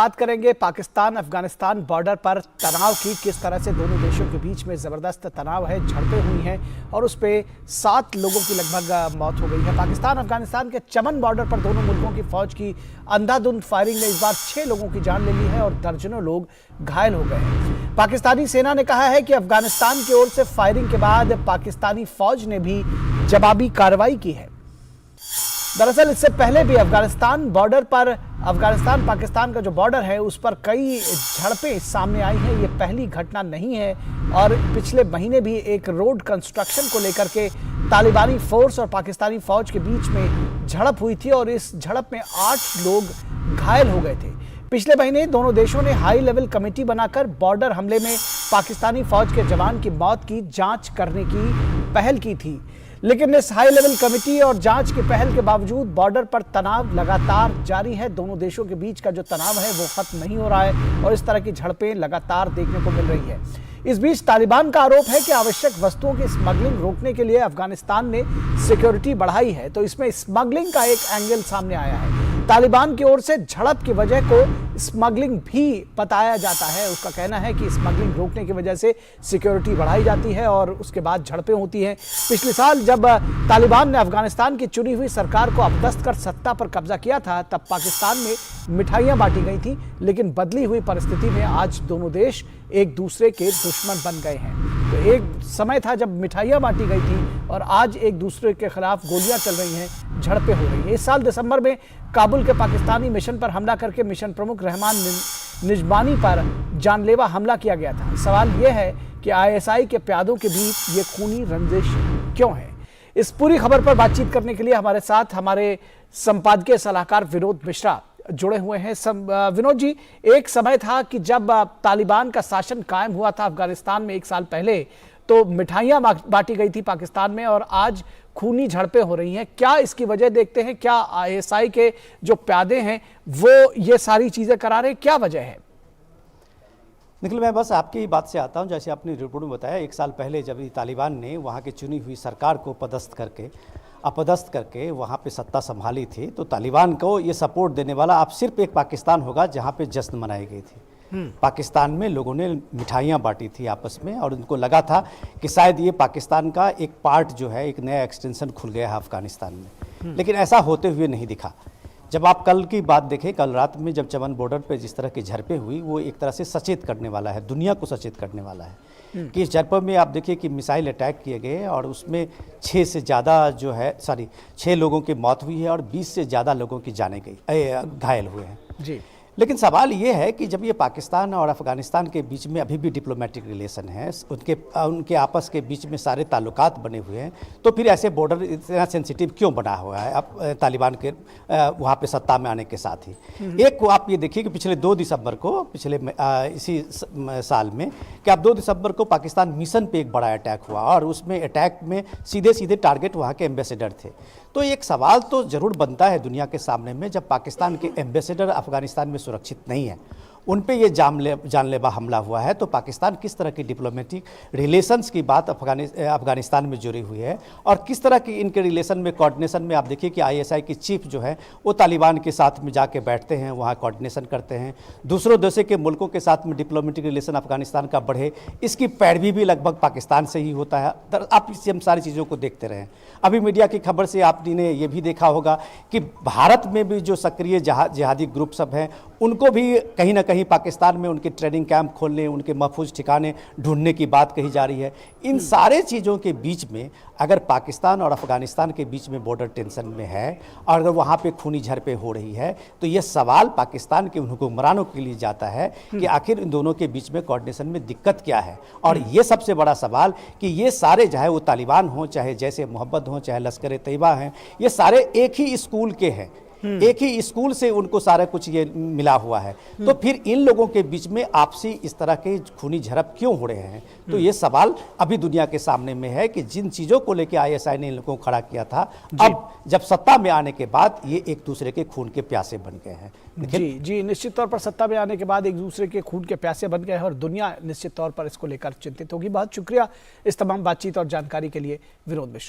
बात करेंगे पाकिस्तान अफगानिस्तान बॉर्डर पर तनाव की। किस तरह से दोनों देशों के बीच में ज़बरदस्त तनाव है, झड़पें हुई हैं और उस पे 7 लोगों की लगभग मौत हो गई है। पाकिस्तान अफगानिस्तान के चमन बॉर्डर पर दोनों मुल्कों की फौज की अंधाधुंध फायरिंग ने इस बार 6 लोगों की जान ले ली है और दर्जनों लोग घायल हो गए हैं। पाकिस्तानी सेना ने कहा है कि अफगानिस्तान की ओर से फायरिंग के बाद पाकिस्तानी फौज ने भी जवाबी कार्रवाई की है। दरअसल इससे पहले भी अफगानिस्तान पाकिस्तान का जो बॉर्डर है उस पर कई झड़पें सामने आई हैं। ये पहली घटना नहीं है और पिछले महीने भी एक रोड कंस्ट्रक्शन को लेकर के तालिबानी फोर्स और पाकिस्तानी फौज के बीच में झड़प हुई थी और इस झड़प में 8 लोग घायल हो गए थे। पिछले महीने दोनों देशों ने हाई लेवल कमेटी बनाकर बॉर्डर हमले में पाकिस्तानी फौज के जवान की मौत की जांच करने की पहल की थी, लेकिन इस हाई लेवल कमेटी और जांच की पहल के बावजूद बॉर्डर पर तनाव लगातार जारी है। दोनों देशों के बीच का जो तनाव है वो खत्म नहीं हो रहा है और इस तरह की झड़पें लगातार देखने को मिल रही है। इस बीच तालिबान का आरोप है कि आवश्यक वस्तुओं की स्मगलिंग रोकने के लिए अफगानिस्तान ने सिक्योरिटी बढ़ाई है, तो इसमें स्मगलिंग का एक एंगल सामने आया है। तालिबान की ओर से झड़प की वजह को स्मगलिंग भी बताया जाता है। उसका कहना है कि स्मगलिंग रोकने की वजह से सिक्योरिटी बढ़ाई जाती है और उसके बाद झड़पें होती हैं। पिछले साल जब तालिबान ने अफगानिस्तान की चुनी हुई सरकार को अपदस्थ कर सत्ता पर कब्जा किया था, तब पाकिस्तान में मिठाइयां बांटी गई थी, लेकिन बदली हुई परिस्थिति में आज दोनों देश एक दूसरे के दुश्मन बन गए हैं। तो एक समय था जब मिठाइयां बांटी गई थी और आज एक दूसरे के खिलाफ गोलियां चल रही हैं, झड़पें हो रही हैं। इस साल दिसंबर में काबुल के पाकिस्तानी मिशन पर हमला करके मिशन प्रमुख रहमान निजबानी पर जानलेवा हमला किया गया था। सवाल यह है कि आईएसआई के प्यादों के बीच ये खूनी रंजिश क्यों है? इस पूरी खबर पर बातचीत करने के लिए हमारे साथ हमारे संपादकीय सलाहकार विनोद मिश्रा जुड़े हुए हैं। विनोद जी, एक समय था कि जब तालिबान का शासन कायम हुआ था अफगानिस्तान में 1 साल पहले, तो मिठाइयां बांटी गई थी पाकिस्तान में और आज खूनी झड़पें हो रही हैं। क्या इसकी वजह देखते हैं? क्या आईएसआई के जो प्यादे हैं वो ये सारी चीजें करा रहे हैं? क्या वजह है? निखिल, मैं बस आपकी बात से आता हूं। जैसे आपने रिपोर्ट में बताया, 1 साल पहले जब तालिबान ने वहां की चुनी हुई सरकार को अपदस्थ करके वहाँ पे सत्ता संभाली थी, तो तालिबान को ये सपोर्ट देने वाला अब सिर्फ एक पाकिस्तान होगा जहाँ पे जश्न मनाई गई थी। पाकिस्तान में लोगों ने मिठाइयाँ बांटी थी आपस में और उनको लगा था कि शायद ये पाकिस्तान का एक पार्ट जो है, एक नया एक्सटेंशन खुल गया है अफगानिस्तान में, लेकिन ऐसा होते हुए नहीं दिखा। जब आप कल की बात देखें, कल रात में जब चमन बॉर्डर पे जिस तरह की झड़पें हुई, वो एक तरह से सचेत करने वाला है, दुनिया को सचेत करने वाला है कि इस झड़पों में आप देखिए कि मिसाइल अटैक किए गए और उसमें 6 लोगों की मौत हुई है और 20 से ज़्यादा लोगों की घायल हुए हैं जी। लेकिन सवाल ये है कि जब ये पाकिस्तान और अफगानिस्तान के बीच में अभी भी डिप्लोमेटिक रिलेशन है, उनके आपस के बीच में सारे ताल्लुकात बने हुए हैं, तो फिर ऐसे बॉर्डर इतना सेंसिटिव क्यों बना हुआ है अब तालिबान के वहाँ पे सत्ता में आने के साथ ही? एक को आप ये देखिए कि पिछले 2 दिसंबर को इसी साल में कि आप 2 दिसंबर को पाकिस्तान मिशन पे एक बड़ा अटैक हुआ और उसमें अटैक में सीधे टारगेट वहाँ के एम्बेसडर थे। तो एक सवाल तो जरूर बनता है दुनिया के सामने में, जब पाकिस्तान के एम्बेसडर अफगानिस्तान में सुरक्षित नहीं है, उन पे ये जानलेवा हमला हुआ है, तो पाकिस्तान किस तरह की डिप्लोमेटिक रिलेशंस की बात अफगानिस्तान में जुड़ी हुई है और किस तरह की इनके रिलेशन में कोऑर्डिनेशन में आप देखिए कि आईएसआई की चीफ जो है वो तालिबान के साथ में जाके बैठते हैं, वहाँ कोऑर्डिनेशन करते हैं। दूसरों देशों के मुल्कों के साथ में डिप्लोमेटिक रिलेशन अफगानिस्तान का बढ़े, इसकी पैरवी भी लगभग पाकिस्तान से ही होता है। आप हम सारी चीज़ों को देखते रहें। अभी मीडिया की खबर से आपने ये भी देखा होगा कि भारत में भी जो सक्रिय जिहादी ग्रुप सब हैं, उनको भी कहीं ना कहीं पाकिस्तान में उनके ट्रेनिंग कैंप खोलने, उनके महफूज ठिकाने ढूंढने की बात कही जा रही है। इन सारे चीज़ों के बीच में अगर पाकिस्तान और अफगानिस्तान के बीच में बॉर्डर टेंशन में है और अगर वहाँ पे खूनी झड़पें हो रही है, तो ये सवाल पाकिस्तान के उन हुक्मरानों के लिए जाता है कि आखिर इन दोनों के बीच में कोऑर्डिनेशन में दिक्कत क्या है। और ये सबसे बड़ा सवाल कि ये सारे, चाहे वो तालिबान हों, चाहे जैसे मोहब्बत हों, चाहे लश्कर तैयबा हैं, ये सारे एक ही स्कूल के हैं, एक ही स्कूल से उनको सारा कुछ ये मिला हुआ है। तो फिर इन लोगों के बीच में आपसी इस तरह के खूनी झड़प क्यों हो रहे हैं? तो ये सवाल अभी दुनिया के सामने में है कि जिन चीज़ों को लेकर आईएसआई ने इन लोगों को खड़ा किया था, अब जब सत्ता में आने के बाद ये एक दूसरे के खून के प्यासे बन गए हैं। जी, निश्चित तौर पर सत्ता में आने के बाद एक दूसरे के खून के प्यासे बन गए हैं और दुनिया निश्चित तौर पर इसको लेकर चिंतित होगी। बहुत शुक्रिया इस तमाम बातचीत और जानकारी के लिए विनोद मिश्रा।